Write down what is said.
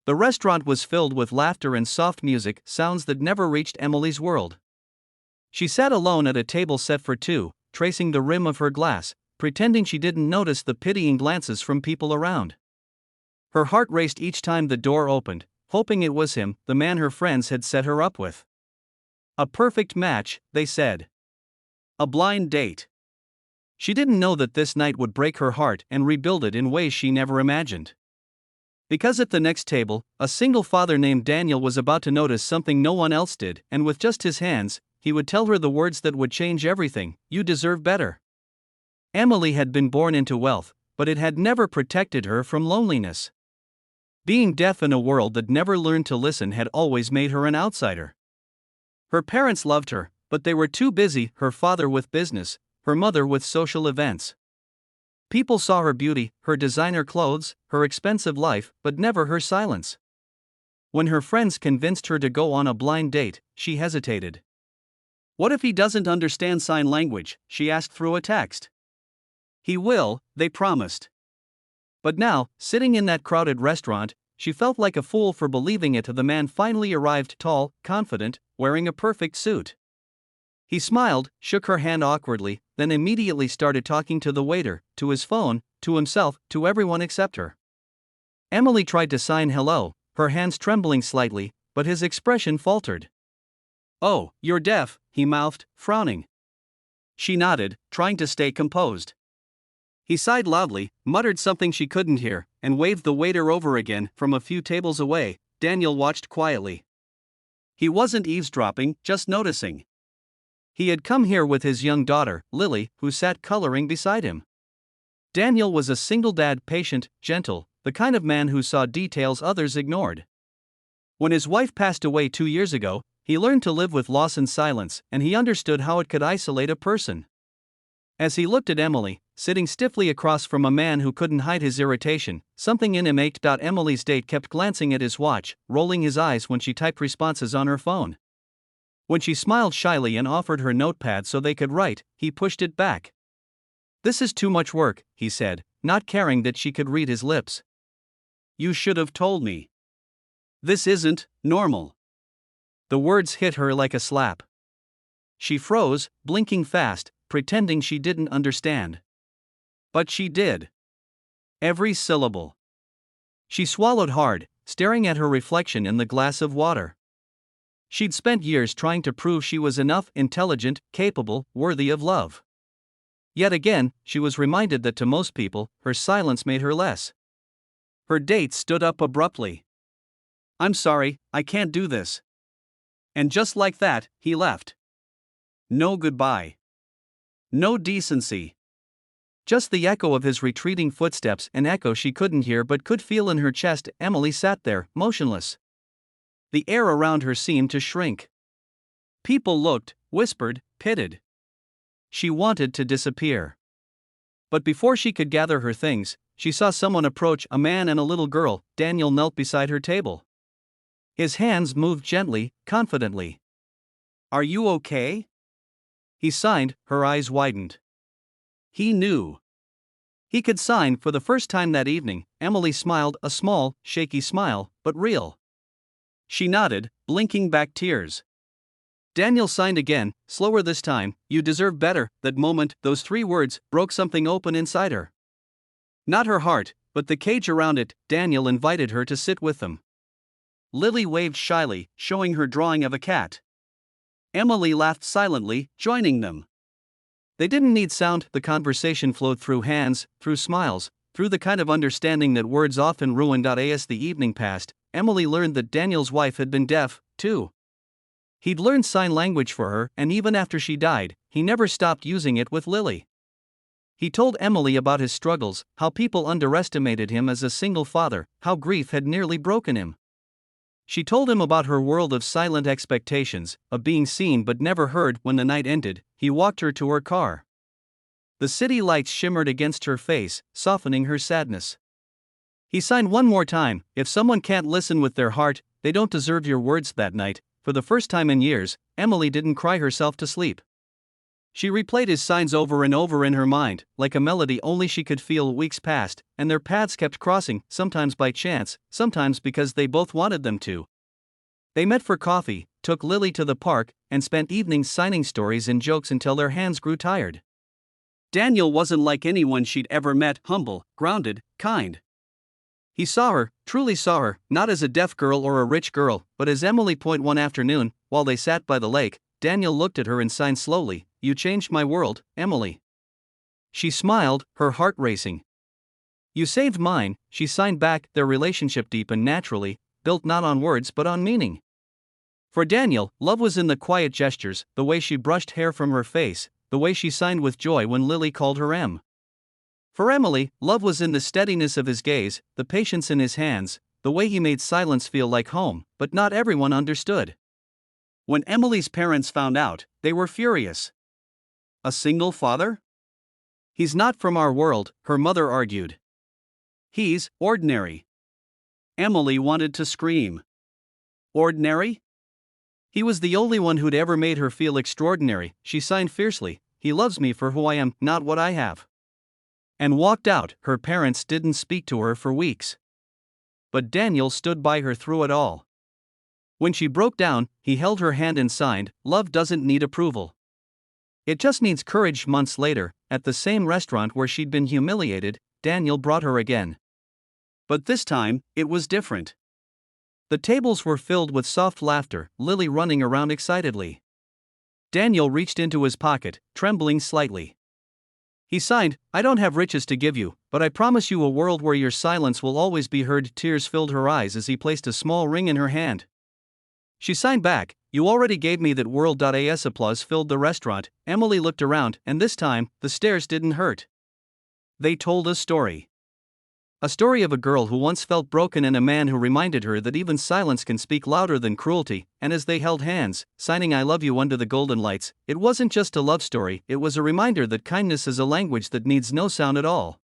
The restaurant was filled with laughter and soft music, sounds that never reached Emily's world. She sat alone at a table set for two, tracing the rim of her glass, pretending she didn't notice the pitying glances from people around. Her heart raced each time the door opened, hoping it was him, the man her friends had set her up with. A perfect match, they said. A blind date. She didn't know that this night would break her heart and rebuild it in ways she never imagined. Because at the next table, a single father named Daniel was about to notice something no one else did, and with just his hands, he would tell her the words that would change everything: "You deserve better." Emily had been born into wealth, but it had never protected her from loneliness. Being deaf in a world that never learned to listen had always made her an outsider. Her parents loved her, but they were too busy, her father with business, her mother with social events. People saw her beauty, her designer clothes, her expensive life, but never her silence. When her friends convinced her to go on a blind date, she hesitated. "What if he doesn't understand sign language?" she asked through a text. "He will," they promised. But now, sitting in that crowded restaurant, she felt like a fool for believing it. The man finally arrived, tall, confident, wearing a perfect suit. He smiled, shook her hand awkwardly, then immediately started talking to the waiter, to his phone, to himself, to everyone except her. Emily tried to sign hello, her hands trembling slightly, but his expression faltered. "Oh, you're deaf," he mouthed, frowning. She nodded, trying to stay composed. He sighed loudly, muttered something she couldn't hear, and waved the waiter over again. From a few tables away, Daniel watched quietly. He wasn't eavesdropping, just noticing. He had come here with his young daughter, Lily, who sat coloring beside him. Daniel was a single dad, patient, gentle, the kind of man who saw details others ignored. When his wife passed away 2 years ago, he learned to live with loss in silence, and he understood how it could isolate a person. As he looked at Emily, sitting stiffly across from a man who couldn't hide his irritation, something in him ached. Emily's date kept glancing at his watch, rolling his eyes when she typed responses on her phone. When she smiled shyly and offered her notepad so they could write, he pushed it back. "This is too much work," he said, not caring that she could read his lips. "You should have told me. This isn't normal." The words hit her like a slap. She froze, blinking fast, pretending she didn't understand. But she did. Every syllable. She swallowed hard, staring at her reflection in the glass of water. She'd spent years trying to prove she was enough, intelligent, capable, worthy of love. Yet again, she was reminded that to most people, her silence made her less. Her date stood up abruptly. "I'm sorry, I can't do this." And just like that, he left. No goodbye. No decency. Just the echo of his retreating footsteps, an echo she couldn't hear but could feel in her chest. Emily sat there, motionless. The air around her seemed to shrink. People looked, whispered, pitted. She wanted to disappear. But before she could gather her things, she saw someone approach, a man and a little girl. Daniel knelt beside her table. His hands moved gently, confidently. "Are you okay?" He signed, her eyes widened. He knew. He could sign. For the first time that evening, Emily smiled, a small, shaky smile, but real. She nodded, blinking back tears. Daniel signed again, slower this time. "You deserve better." That moment, those 3 words, broke something open inside her. Not her heart, but the cage around it. Daniel invited her to sit with them. Lily waved shyly, showing her drawing of a cat. Emily laughed silently, joining them. They didn't need sound, the conversation flowed through hands, through smiles, through the kind of understanding that words often ruined. As the evening passed, Emily learned that Daniel's wife had been deaf, too. He'd learned sign language for her, and even after she died, he never stopped using it with Lily. He told Emily about his struggles, how people underestimated him as a single father, how grief had nearly broken him. She told him about her world of silent expectations, of being seen but never heard. When the night ended, he walked her to her car. The city lights shimmered against her face, softening her sadness. He signed one more time. "If someone can't listen with their heart, they don't deserve your words." That night, for the first time in years, Emily didn't cry herself to sleep. She replayed his signs over and over in her mind, like a melody only she could feel. Weeks passed, and their paths kept crossing, sometimes by chance, sometimes because they both wanted them to. They met for coffee, took Lily to the park, and spent evenings signing stories and jokes until their hands grew tired. Daniel wasn't like anyone she'd ever met, humble, grounded, kind. He saw her, truly saw her, not as a deaf girl or a rich girl, but as Emily. One afternoon, while they sat by the lake, Daniel looked at her and signed slowly, "You changed my world, Emily." She smiled, her heart racing. "You saved mine," she signed back. Their relationship deepened naturally, built not on words but on meaning. For Daniel, love was in the quiet gestures, the way she brushed hair from her face, the way she signed with joy when Lily called her Em. For Emily, love was in the steadiness of his gaze, the patience in his hands, the way he made silence feel like home. But not everyone understood. When Emily's parents found out, they were furious. "A single father? He's not from our world," her mother argued. "He's ordinary." Emily wanted to scream. Ordinary? He was the only one who'd ever made her feel extraordinary. She signed fiercely, "He loves me for who I am, not what I have." And walked out. Her parents didn't speak to her for weeks. But Daniel stood by her through it all. When she broke down, he held her hand and signed, "Love doesn't need approval. It just needs courage." Months later, at the same restaurant where she'd been humiliated, Daniel brought her again. But this time, it was different. The tables were filled with soft laughter, Lily running around excitedly. Daniel reached into his pocket, trembling slightly. He signed, "I don't have riches to give you, but I promise you a world where your silence will always be heard." Tears filled her eyes as he placed a small ring in her hand. She signed back, "You already gave me that world." As applause filled the restaurant, Emily looked around, and this time, the stares didn't hurt. They told a story. A story of a girl who once felt broken and a man who reminded her that even silence can speak louder than cruelty. And as they held hands, signing "I love you" under the golden lights, it wasn't just a love story, it was a reminder that kindness is a language that needs no sound at all.